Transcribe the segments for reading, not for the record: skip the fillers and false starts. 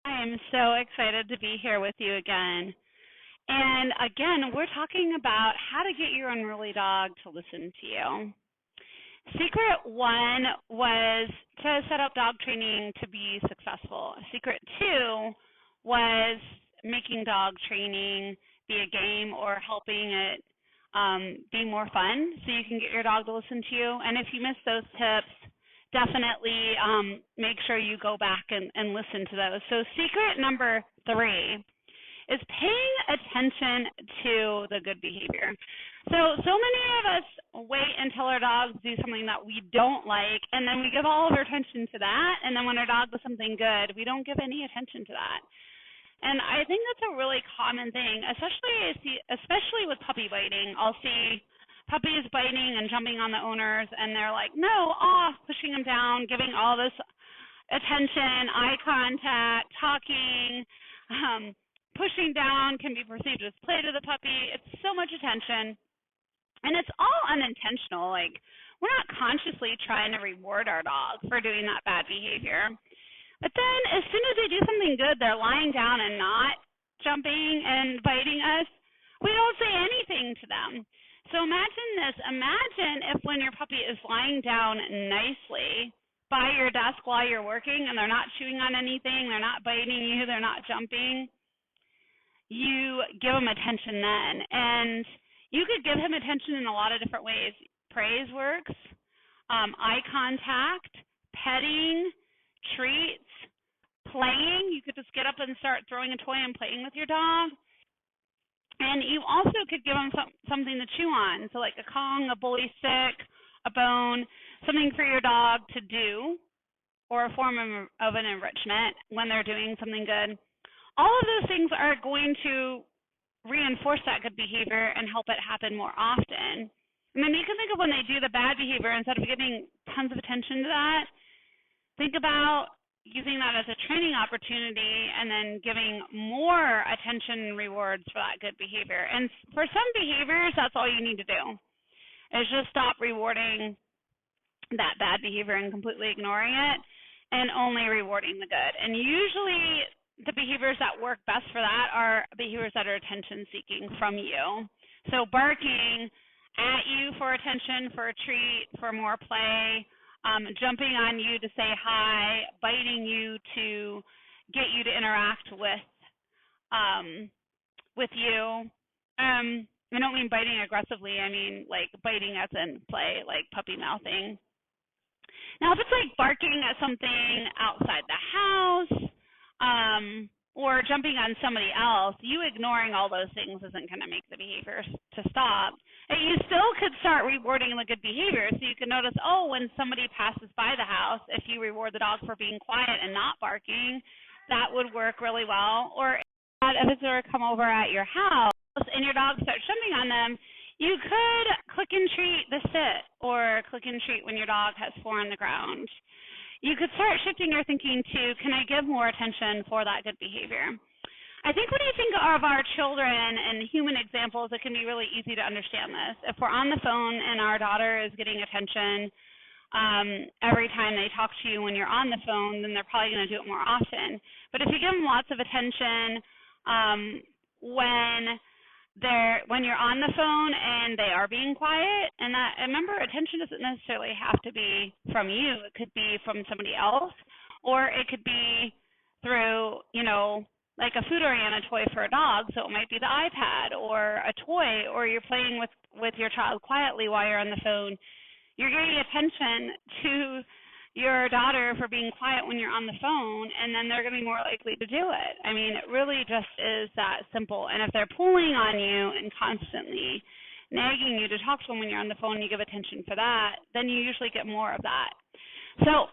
I am so excited to be here with you again. And again, we're talking about how to get your unruly dog to listen to you. Secret one was to set up dog training to be successful. Secret two was making dog training be a game or helping it be more fun so you can get your dog to listen to you. And if you miss those tips, definitely make sure you go back and listen to those. So, secret number three is paying attention to the good behavior. So many of us wait until our dogs do something that we don't like, and then we give all of our attention to that. And then when our dog does something good, we don't give any attention to that. And I think that's a really common thing, especially with puppy biting. I'll see puppies biting and jumping on the owners, and they're like, no, off, pushing them down, giving all this attention, eye contact, talking. Pushing down can be perceived as play to the puppy. It's so much attention, and it's all unintentional. Like, we're not consciously trying to reward our dog for doing that bad behavior. But then as soon as they do something good, they're lying down and not jumping and biting us. We don't say anything to them. So imagine this. Imagine if when your puppy is lying down nicely by your desk while you're working and they're not chewing on anything, they're not biting you, they're not jumping, you give him attention then. And you could give him attention in a lot of different ways. Praise works, eye contact, petting, treats, playing. You could just get up and start throwing a toy and playing with your dog. And you also could give them something to chew on. So like a Kong, a bully stick, a bone, something for your dog to do, or a form of an enrichment when they're doing something good. All of those things are going to reinforce that good behavior and help it happen more often. And then you can think of when they do the bad behavior, instead of giving tons of attention to that, think about using that as a training opportunity and then giving more attention and rewards for that good behavior. And for some behaviors, that's all you need to do, is just stop rewarding that bad behavior and completely ignoring it and only rewarding the good. And usually the behaviors that work best for that are behaviors that are attention seeking from you. So barking at you for attention, for a treat, for more play, jumping on you to say hi, biting you to get you to interact with you. I don't mean biting aggressively. I mean like biting as in play, like puppy mouthing. Now, if it's like barking at something outside the house, or jumping on somebody else, you ignoring all those things isn't going to make the behavior to stop. And you still could start rewarding the good behavior. So you can notice, when somebody passes by the house, if you reward the dog for being quiet and not barking, that would work really well. Or if a visitor come over at your house and your dog starts jumping on them, you could click and treat the sit, or click and treat when your dog has four on the ground. You could start shifting your thinking to, can I give more attention for that good behavior? I think when you think of our children and human examples, it can be really easy to understand this. If we're on the phone and our daughter is getting attention every time they talk to you when you're on the phone, then they're probably going to do it more often. But if you give them lots of attention when you're on the phone and they are being quiet, and that, remember, attention doesn't necessarily have to be from you. It could be from somebody else, or it could be through, like a food-oriented toy for a dog. So it might be the iPad or a toy, or you're playing with your child quietly while you're on the phone. You're giving attention to your daughter for being quiet when you're on the phone, and then they're going to be more likely to do it. I mean, it really just is that simple. And if they're pulling on you and constantly nagging you to talk to them when you're on the phone, you give attention for that, then you usually get more of that. So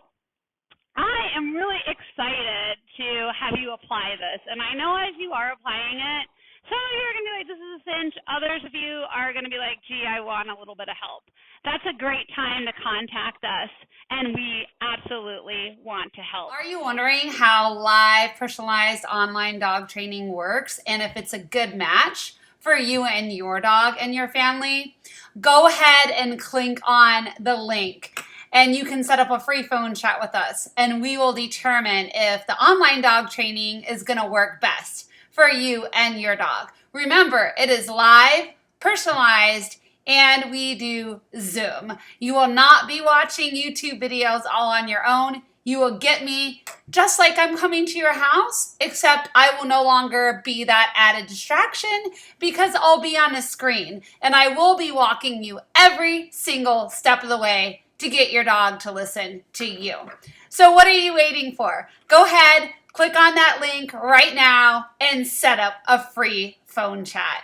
I am really excited to have you apply this. And I know as you are applying it, some of you are going to be like, this is a cinch. Others of you are going to be like, gee, I want a little bit of help. That's a great time to contact us, and we absolutely want to help. Are you wondering how live personalized online dog training works and if it's a good match for you and your dog and your family? Go ahead and click on the link and you can set up a free phone chat with us, and we will determine if the online dog training is going to work best for you and your dog. Remember, it is live, personalized, and we do Zoom. You will not be watching YouTube videos all on your own. You will get me just like I'm coming to your house, except I will no longer be that added distraction because I'll be on a screen, and I will be walking you every single step of the way to get your dog to listen to you. So what are you waiting for? Go ahead, click on that link right now and set up a free phone chat.